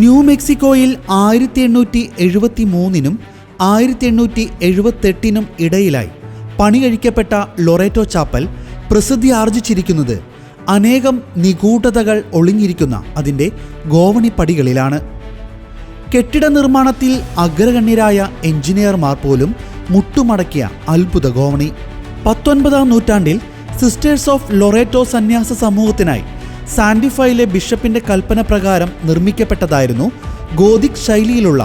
New മെക്സിക്കോയിൽ 1873 1878 ഇടയിലായി പണി കഴിക്കപ്പെട്ട ലൊറേറ്റോ ചാപ്പൽ പ്രസിദ്ധി ആർജിച്ചിരിക്കുന്നത് അനേകം നിഗൂഢതകൾ ഒളിഞ്ഞിരിക്കുന്ന അതിൻ്റെ ഗോവണിപ്പടികളിലാണ്. കെട്ടിട നിർമ്മാണത്തിൽ അഗ്രഗണ്യരായ എഞ്ചിനീയർമാർ പോലും മുട്ടുമടക്കിയ അത്ഭുത ഗോവണി. 19-ാം നൂറ്റാണ്ടിൽ സിസ്റ്റേഴ്സ് ഓഫ് ലൊറേറ്റോ സന്യാസ സമൂഹത്തിനായി സാന്റിഫയിലെ ബിഷപ്പിന്റെ കൽപ്പന പ്രകാരം നിർമ്മിക്കപ്പെട്ടതായിരുന്നു ഗോതിക് ശൈലിയിലുള്ള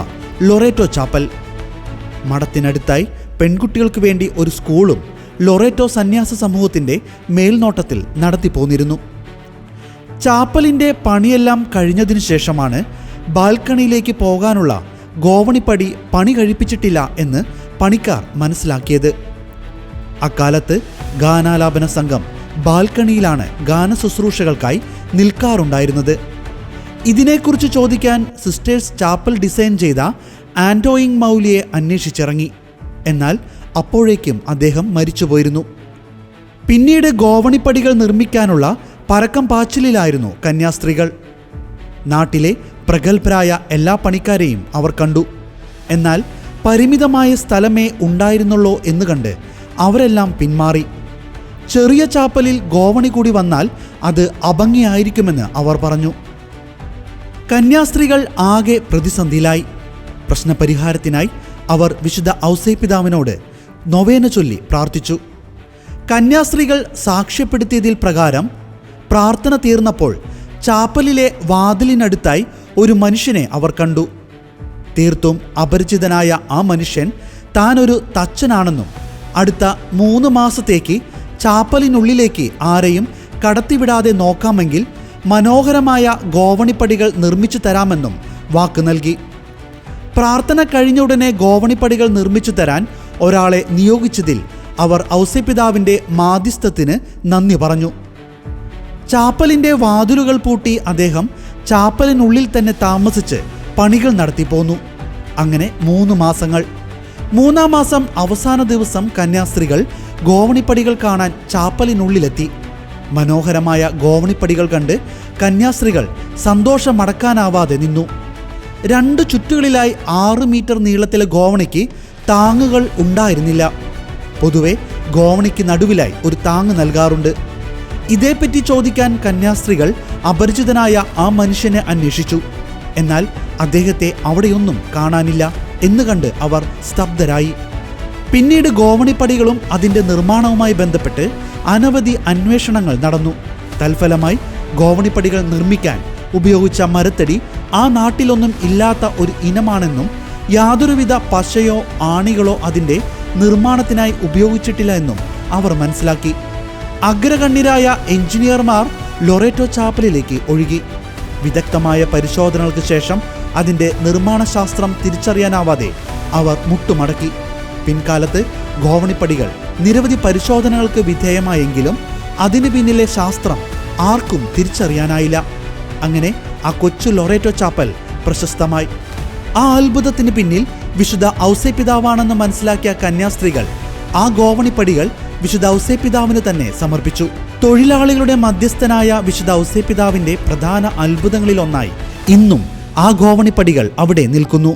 ലൊറേറ്റോ ചാപ്പൽ. മഠത്തിനടുത്തായി പെൺകുട്ടികൾക്ക് വേണ്ടി ഒരു സ്കൂളും ലൊറേറ്റോ സന്യാസ സമൂഹത്തിന്റെ മേൽനോട്ടത്തിൽ നടത്തിപ്പോന്നിരുന്നു. ചാപ്പലിന്റെ പണിയെല്ലാം കഴിഞ്ഞതിനു ശേഷമാണ് ബാൽക്കണിയിലേക്ക് പോകാനുള്ള ഗോവണിപ്പടി പണി കഴിപ്പിച്ചിട്ടില്ല എന്ന് പണിക്കാർ മനസ്സിലാക്കിയത്. അക്കാലത്ത് ഗാനാലാപന സംഘം ബാൽക്കണിയിലാണ് ഗാന ശുശ്രൂഷകൾക്കായി നിൽക്കാറുണ്ടായിരുന്നത്. ഇതിനെക്കുറിച്ച് ചോദിക്കാൻ സിസ്റ്റേഴ്സ് ചാപ്പൽ ഡിസൈൻ ചെയ്ത ആൻറ്റോയിങ് മൗലിയെ അന്വേഷിച്ചിറങ്ങി. എന്നാൽ അപ്പോഴേക്കും അദ്ദേഹം മരിച്ചുപോയിരുന്നു. പിന്നീട് ഗോവണിപ്പടികൾ നിർമ്മിക്കാനുള്ള പരക്കം പാച്ചിലിലായിരുന്നു കന്യാസ്ത്രീകൾ. നാട്ടിലെ പ്രഗത്ഭരായ എല്ലാ പണിക്കാരെയും അവർ കണ്ടു. എന്നാൽ പരിമിതമായ സ്ഥലമേ ഉണ്ടായിരുന്നുള്ളൂ എന്ന് കണ്ട് അവരെല്ലാം പിന്മാറി. ചെറിയ ചാപ്പലിൽ ഗോവണി കൂടി വന്നാൽ അത് അഭംഗിയായിരിക്കുമെന്ന് അവർ പറഞ്ഞു. കന്യാസ്ത്രീകൾ ആകെ പ്രതിസന്ധിയിലായി. പ്രശ്നപരിഹാരത്തിനായി അവർ വിശുദ്ധ ഔസേപ്പിതാവിനോട് നൊവേന ചൊല്ലി പ്രാർത്ഥിച്ചു. കന്യാസ്ത്രീകൾ സാക്ഷ്യപ്പെടുത്തിയതിൽ പ്രകാരം പ്രാർത്ഥന തീർന്നപ്പോൾ ചാപ്പലിലെ വാതിലിനടുത്തായി ഒരു മനുഷ്യനെ അവർ കണ്ടു. തീർത്തും അപരിചിതനായ ആ മനുഷ്യൻ താനൊരു തച്ചനാണെന്നും അടുത്ത 3 മാസത്തേക്ക് ചാപ്പലിനുള്ളിലേക്ക് ആരെയും കടത്തിവിടാതെ നോക്കാമെങ്കിൽ മനോഹരമായ ഗോവണിപ്പടികൾ നിർമ്മിച്ചു തരാമെന്നും വാക്ക് നൽകി. പ്രാർത്ഥന കഴിഞ്ഞ ഉടനെ ഗോവണിപ്പടികൾ നിർമ്മിച്ചു തരാൻ ഒരാളെ നിയോഗിച്ചതിൽ അവർ ഔസേപ്പിതാവിൻ്റെ മാധ്യസ്ഥത്തിന് നന്ദി പറഞ്ഞു. ചാപ്പലിൻ്റെ വാതിലുകൾ പൂട്ടി അദ്ദേഹം ചാപ്പലിനുള്ളിൽ തന്നെ താമസിച്ച് പണികൾ നടത്തിപ്പോന്നു. അങ്ങനെ 3 മാസങ്ങൾ. 3-ാം മാസം അവസാന ദിവസം കന്യാസ്ത്രീകൾ ഗോവണിപ്പടികൾ കാണാൻ ചാപ്പലിനുള്ളിലെത്തി. മനോഹരമായ ഗോവണിപ്പടികൾ കണ്ട് കന്യാസ്ത്രീകൾ സന്തോഷമടക്കാനാവാതെ നിന്നു. 2 ചുറ്റുകളിലായി 6 മീറ്റർ നീളത്തിലെ ഗോവണിക്ക് താങ്ങുകൾ ഉണ്ടായിരുന്നില്ല. പൊതുവെ ഗോവണിക്ക് നടുവിലായി ഒരു താങ്ങ് നൽകാറുണ്ട്. ഇതേപ്പറ്റി ചോദിക്കാൻ കന്യാസ്ത്രീകൾ അപരിചിതനായ ആ മനുഷ്യനെ അന്വേഷിച്ചു. എന്നാൽ അദ്ദേഹത്തെ അവിടെയൊന്നും കാണാനില്ല എന്ന് കണ്ട് അവർ സ്തബ്ധരായി. പിന്നീട് ഗോവണിപ്പടികളും അതിൻ്റെ നിർമ്മാണവുമായി ബന്ധപ്പെട്ട് അനവധി അന്വേഷണങ്ങൾ നടന്നു. തൽഫലമായി ഗോവണിപ്പടികൾ നിർമ്മിക്കാൻ ഉപയോഗിച്ച മരത്തടി ആ നാട്ടിലൊന്നും ഇല്ലാത്ത ഒരു ഇനമാണെന്നും യാതൊരുവിധ പശയോ ആണികളോ അതിൻ്റെ നിർമ്മാണത്തിനായി ഉപയോഗിച്ചിട്ടില്ല എന്നും അവർ മനസ്സിലാക്കി. അഗ്രഗണ്യരായ എഞ്ചിനീയർമാർ ലൊറേറ്റോ ചാപ്പലിലേക്ക് ഒഴുകി. വിദഗ്ധമായ പരിശോധനകൾക്ക് ശേഷം അതിൻ്റെ നിർമ്മാണശാസ്ത്രം തിരിച്ചറിയാനാവാതെ അവർ മുട്ടുമടക്കി. പിൻകാലത്ത് ഗോവണിപ്പടികൾ നിരവധി പരിശോധനകൾക്ക് വിധേയമായെങ്കിലും അതിന് പിന്നിലെ ശാസ്ത്രം ആർക്കും തിരിച്ചറിയാനായില്ല. അങ്ങനെ ആ കൊച്ചു ലൊറേറ്റോ ചാപ്പൽ പ്രശസ്തമായി. ആ അത്ഭുതത്തിന് പിന്നിൽ വിശുദ്ധ ഔസേപ്പിതാവാണെന്ന് മനസ്സിലാക്കിയ കന്യാസ്ത്രീകൾ ആ ഗോവണിപ്പടികൾ വിശുദ്ധ ഔസേപ്പിതാവിന് തന്നെ സമർപ്പിച്ചു. തൊഴിലാളികളുടെ മധ്യസ്ഥനായ വിശുദ്ധ ഔസേപ്പിതാവിൻ്റെ പ്രധാന അത്ഭുതങ്ങളിലൊന്നായി ഇന്നും ആ ഗോവണിപ്പടികൾ അവിടെ നിൽക്കുന്നു.